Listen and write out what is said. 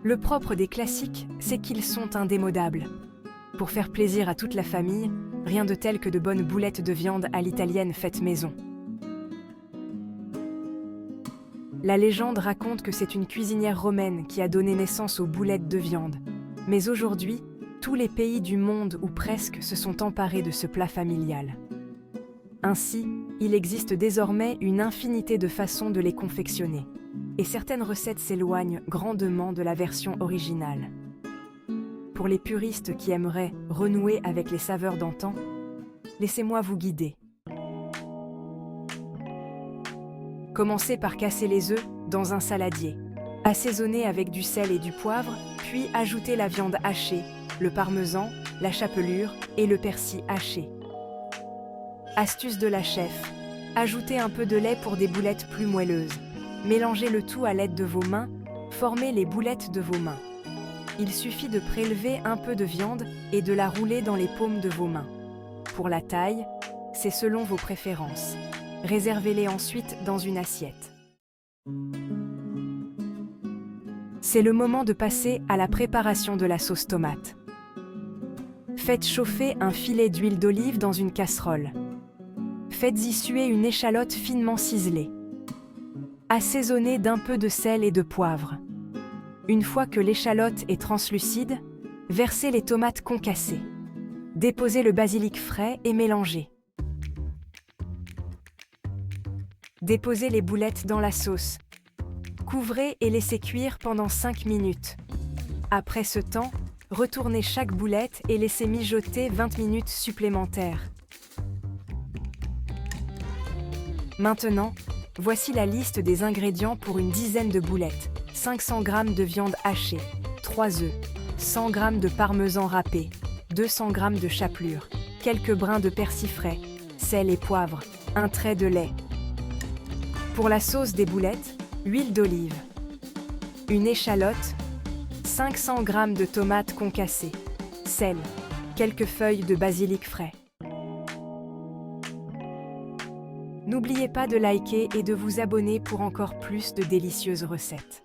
Le propre des classiques, c'est qu'ils sont indémodables. Pour faire plaisir à toute la famille, rien de tel que de bonnes boulettes de viande à l'italienne faites maison. La légende raconte que c'est une cuisinière romaine qui a donné naissance aux boulettes de viande. Mais aujourd'hui, tous les pays du monde ou presque se sont emparés de ce plat familial. Ainsi, il existe désormais une infinité de façons de les confectionner. Et certaines recettes s'éloignent grandement de la version originale. Pour les puristes qui aimeraient renouer avec les saveurs d'antan, laissez-moi vous guider. Commencez par casser les œufs dans un saladier. Assaisonnez avec du sel et du poivre, puis ajoutez la viande hachée, le parmesan, la chapelure et le persil haché. Astuce de la chef, ajoutez un peu de lait pour des boulettes plus moelleuses. Mélangez le tout à l'aide de vos mains, formez les boulettes de vos mains. Il suffit de prélever un peu de viande et de la rouler dans les paumes de vos mains. Pour la taille, c'est selon vos préférences. Réservez-les ensuite dans une assiette. C'est le moment de passer à la préparation de la sauce tomate. Faites chauffer un filet d'huile d'olive dans une casserole. Faites-y suer une échalote finement ciselée. Assaisonnez d'un peu de sel et de poivre. Une fois que l'échalote est translucide, versez les tomates concassées. Déposez le basilic frais et mélangez. Déposez les boulettes dans la sauce. Couvrez et laissez cuire pendant 5 minutes. Après ce temps, retournez chaque boulette et laissez mijoter 20 minutes supplémentaires. Maintenant, voici la liste des ingrédients pour une dizaine de boulettes. 500 g de viande hachée, 3 œufs, 100 g de parmesan râpé, 200 g de chapelure, quelques brins de persil frais, sel et poivre, un trait de lait. Pour la sauce des boulettes, huile d'olive, une échalote, 500 g de tomates concassées, sel, quelques feuilles de basilic frais. N'oubliez pas de liker et de vous abonner pour encore plus de délicieuses recettes.